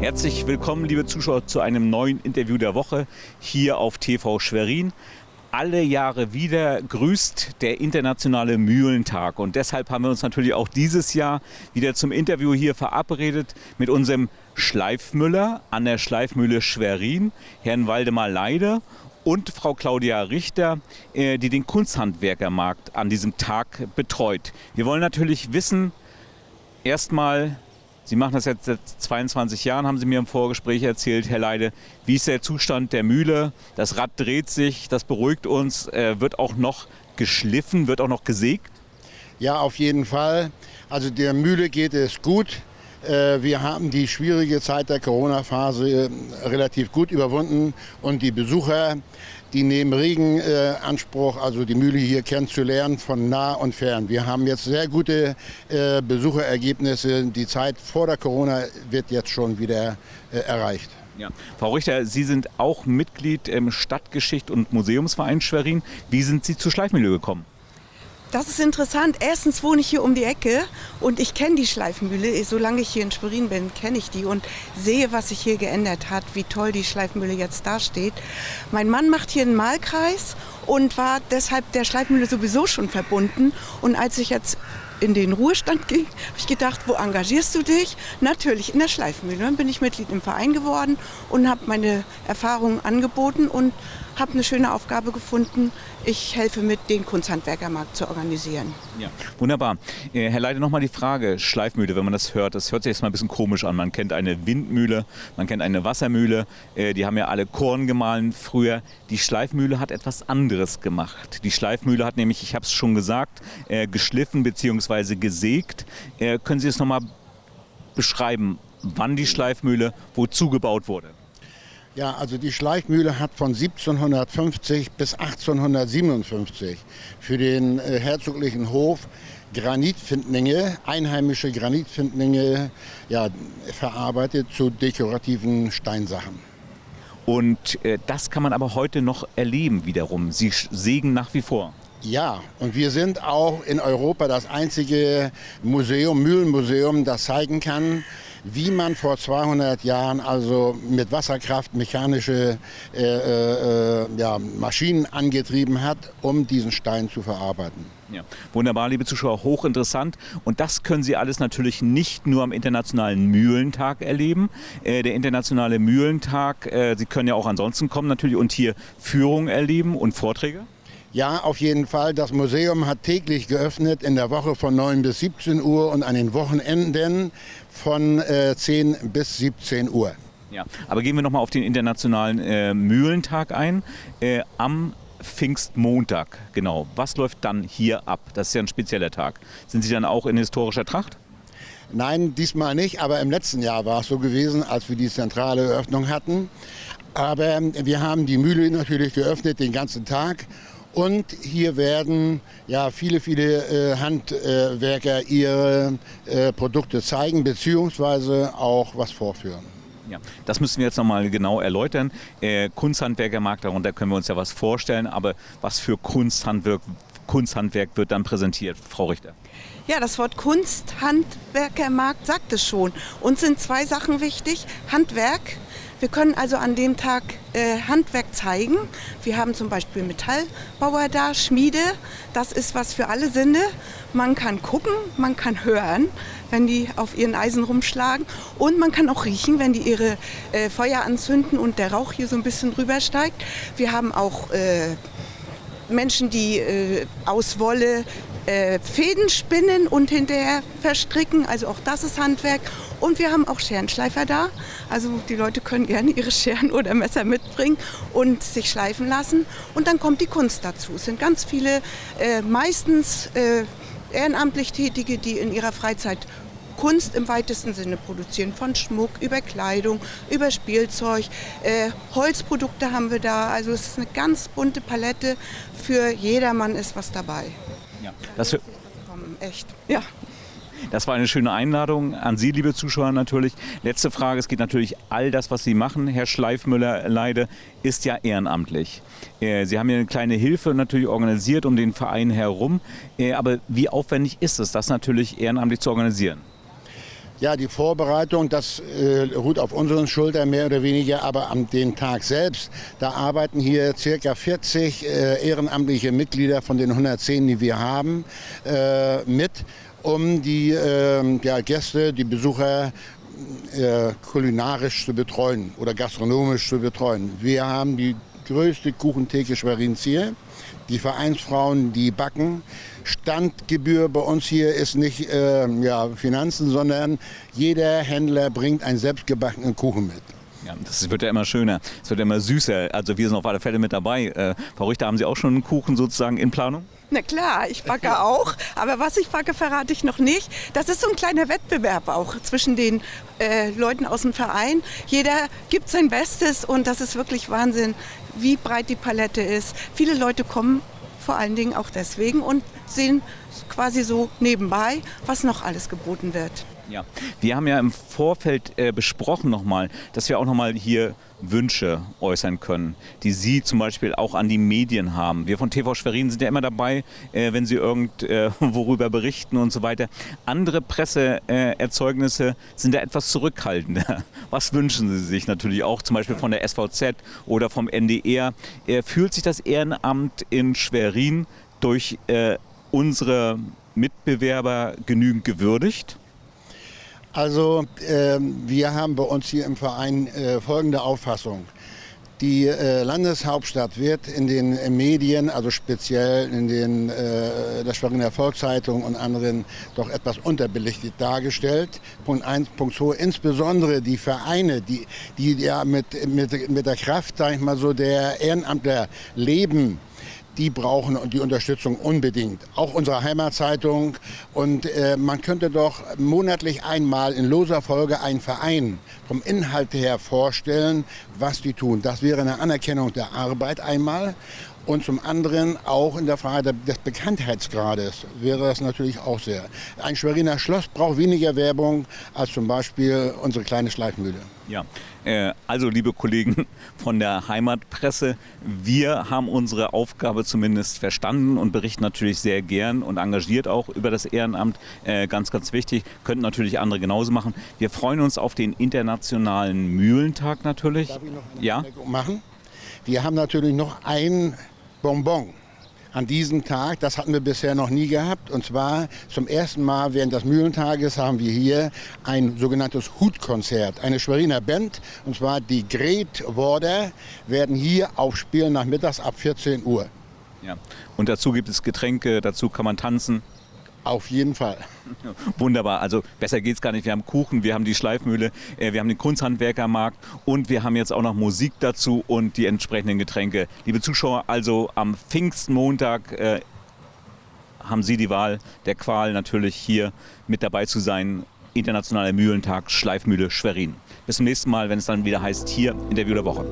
Herzlich willkommen, liebe Zuschauer, zu einem neuen Interview der Woche hier auf TV Schwerin. Alle Jahre wieder grüßt der internationale Mühlentag und deshalb haben wir uns natürlich auch dieses Jahr wieder zum Interview hier verabredet mit unserem Schleifmüller an der Schleifmühle Schwerin, Herrn Waldemar Leider und Frau Claudia Richter, die den Kunsthandwerkermarkt an diesem Tag betreut. Wir wollen natürlich wissen, erstmal, Sie machen das jetzt seit 22 Jahren, haben Sie mir im Vorgespräch erzählt, Herr Leide. Wie ist der Zustand der Mühle? Das Rad dreht sich, das beruhigt uns. Wird auch noch geschliffen, wird auch noch gesägt? Ja, auf jeden Fall. Also der Mühle geht es gut. Wir haben die schwierige Zeit der Corona-Phase relativ gut überwunden und die Besucher, die nehmen regen Anspruch, also die Mühle hier kennenzulernen von nah und fern. Wir haben jetzt sehr gute Besucherergebnisse. Die Zeit vor der Corona wird jetzt schon wieder erreicht. Ja. Frau Richter, Sie sind auch Mitglied im Stadtgeschicht- und Museumsverein Schwerin. Wie sind Sie zur Schleifmühle gekommen? Das ist interessant. Erstens wohne ich hier um die Ecke und ich kenne die Schleifmühle. Solange ich hier in Schwerin bin, kenne ich die und sehe, was sich hier geändert hat, wie toll die Schleifmühle jetzt dasteht. Mein Mann macht hier einen Malkreis und war deshalb der Schleifmühle sowieso schon verbunden. Und als ich jetzt in den Ruhestand ging, habe ich gedacht, wo engagierst du dich? Natürlich in der Schleifmühle. Dann bin ich Mitglied im Verein geworden und habe meine Erfahrungen angeboten und habe eine schöne Aufgabe gefunden. Ich helfe mit, den Kunsthandwerkermarkt zu organisieren. Ja, wunderbar. Herr Leider, nochmal die Frage, Schleifmühle, wenn man das hört sich jetzt mal ein bisschen komisch an. Man kennt eine Windmühle, man kennt eine Wassermühle, die haben ja alle Korn gemahlen früher. Die Schleifmühle hat etwas anderes gemacht. Die Schleifmühle hat nämlich, ich habe es schon gesagt, geschliffen bzw. gesägt. Können Sie es nochmal beschreiben, wann die Schleifmühle wozu gebaut wurde? Ja, also die Schleifmühle hat von 1750 bis 1857 für den herzoglichen Hof Granitfindlinge, einheimische Granitfindlinge, ja, verarbeitet zu dekorativen Steinsachen. Und das kann man aber heute noch erleben wiederum. Sie sägen nach wie vor. Ja, und wir sind auch in Europa das einzige Museum, Mühlenmuseum, das zeigen kann, wie man vor 200 Jahren also mit Wasserkraft mechanische Maschinen angetrieben hat, um diesen Stein zu verarbeiten. Ja, wunderbar, liebe Zuschauer, hochinteressant. Und das können Sie alles natürlich nicht nur am Internationalen Mühlentag erleben. Der Internationale Mühlentag, Sie können ja auch ansonsten kommen natürlich und hier Führungen erleben und Vorträge. Ja, auf jeden Fall. Das Museum hat täglich geöffnet in der Woche von 9 bis 17 Uhr und an den Wochenenden von 10 bis 17 Uhr. Ja, aber gehen wir nochmal auf den Internationalen Mühlentag ein. Am Pfingstmontag, genau. Was läuft dann hier ab? Das ist ja ein spezieller Tag. Sind Sie dann auch in historischer Tracht? Nein, diesmal nicht, aber im letzten Jahr war es so gewesen, als wir die zentrale Eröffnung hatten. Aber wir haben die Mühle natürlich geöffnet den ganzen Tag. Und hier werden ja viele Handwerker ihre Produkte zeigen bzw. auch was vorführen. Ja, das müssen wir jetzt nochmal genau erläutern. Kunsthandwerkermarkt, darunter können wir uns ja was vorstellen, aber was für Kunsthandwerk wird dann präsentiert, Frau Richter? Ja, das Wort Kunsthandwerkermarkt sagt es schon. Uns sind zwei Sachen wichtig. Handwerk. Wir können also an dem Tag Handwerk zeigen. Wir haben zum Beispiel Metallbauer da, Schmiede. Das ist was für alle Sinne. Man kann gucken, man kann hören, wenn die auf ihren Eisen rumschlagen. Und man kann auch riechen, wenn die ihre Feuer anzünden und der Rauch hier so ein bisschen rübersteigt. Wir haben auch Menschen, die aus Wolle Fäden spinnen und hinterher verstricken. Also auch das ist Handwerk. Und wir haben auch Scherenschleifer da. Also die Leute können gerne ihre Scheren oder Messer mitbringen und sich schleifen lassen. Und dann kommt die Kunst dazu. Es sind ganz viele, meistens ehrenamtlich Tätige, die in ihrer Freizeit Kunst im weitesten Sinne produzieren. Von Schmuck über Kleidung, über Spielzeug. Holzprodukte haben wir da. Also es ist eine ganz bunte Palette. Für jedermann ist was dabei. Ja, echt, ja. Das war eine schöne Einladung an Sie, liebe Zuschauer, natürlich. Letzte Frage, es geht natürlich all das, was Sie machen, Herr Schleifmüller-Leide, ist ja ehrenamtlich. Sie haben ja eine kleine Hilfe natürlich organisiert um den Verein herum. Aber wie aufwendig ist es, das natürlich ehrenamtlich zu organisieren? Ja, die Vorbereitung, das ruht auf unseren Schultern mehr oder weniger, aber am den Tag selbst, da arbeiten hier ca. 40 ehrenamtliche Mitglieder von den 110, die wir haben, mit, um die Gäste, die Besucher kulinarisch zu betreuen oder gastronomisch zu betreuen. Wir haben die größte Kuchentheke Schwerins hier. Die Vereinsfrauen, die backen. Standgebühr bei uns hier ist nicht Finanzen, sondern jeder Händler bringt einen selbstgebackenen Kuchen mit. Ja, das wird ja immer schöner, es wird ja immer süßer. Also wir sind auf alle Fälle mit dabei. Frau Richter, haben Sie auch schon einen Kuchen sozusagen in Planung? Na klar, ich backe auch, aber was ich backe, verrate ich noch nicht. Das ist so ein kleiner Wettbewerb auch zwischen den Leuten aus dem Verein. Jeder gibt sein Bestes und das ist wirklich Wahnsinn, wie breit die Palette ist. Viele Leute kommen vor allen Dingen auch deswegen und sehen quasi so nebenbei, was noch alles geboten wird. Ja, wir haben ja im Vorfeld besprochen nochmal, dass wir auch nochmal hier Wünsche äußern können, die Sie zum Beispiel auch an die Medien haben. Wir von TV Schwerin sind ja immer dabei, wenn Sie worüber berichten und so weiter. Andere Presseerzeugnisse sind da etwas zurückhaltender. Was wünschen Sie sich natürlich auch zum Beispiel von der SVZ oder vom NDR? Fühlt sich das Ehrenamt in Schwerin durch unsere Mitbewerber genügend gewürdigt? Also wir haben bei uns hier im Verein folgende Auffassung. Die Landeshauptstadt wird in den Medien, also speziell in der Schweriner Volkszeitung und anderen, doch etwas unterbelichtet dargestellt. Punkt 1, Punkt 2, insbesondere die Vereine, die ja mit der Kraft, sag ich mal so, der Ehrenamtler leben, die brauchen die Unterstützung unbedingt. Auch unsere Heimatzeitung. Und man könnte doch monatlich einmal in loser Folge einen Verein vom Inhalt her vorstellen, was die tun. Das wäre eine Anerkennung der Arbeit einmal. Und zum anderen auch in der Frage des Bekanntheitsgrades wäre das natürlich auch sehr. Ein Schweriner Schloss braucht weniger Werbung als zum Beispiel unsere kleine Schleifmühle. Ja, also liebe Kollegen von der Heimatpresse, wir haben unsere Aufgabe zumindest verstanden und berichten natürlich sehr gern und engagiert auch über das Ehrenamt. Ganz, ganz wichtig, könnten natürlich andere genauso machen. Wir freuen uns auf den Internationalen Mühlentag natürlich. Darf ich noch eine Anmerkung machen? Wir haben natürlich noch ein Bonbon an diesem Tag, das hatten wir bisher noch nie gehabt. Und zwar zum ersten Mal während des Mühlentages haben wir hier ein sogenanntes Hutkonzert. Eine Schweriner Band, und zwar die Great Warder, werden hier aufspielen nachmittags ab 14 Uhr. Ja. Und dazu gibt es Getränke, dazu kann man tanzen. Auf jeden Fall. Wunderbar, also besser geht's gar nicht. Wir haben Kuchen, wir haben die Schleifmühle, wir haben den Kunsthandwerkermarkt und wir haben jetzt auch noch Musik dazu und die entsprechenden Getränke. Liebe Zuschauer, also am Pfingstmontag haben Sie die Wahl der Qual, natürlich hier mit dabei zu sein. Internationaler Mühlentag, Schleifmühle Schwerin. Bis zum nächsten Mal, wenn es dann wieder heißt, hier Interview der Woche.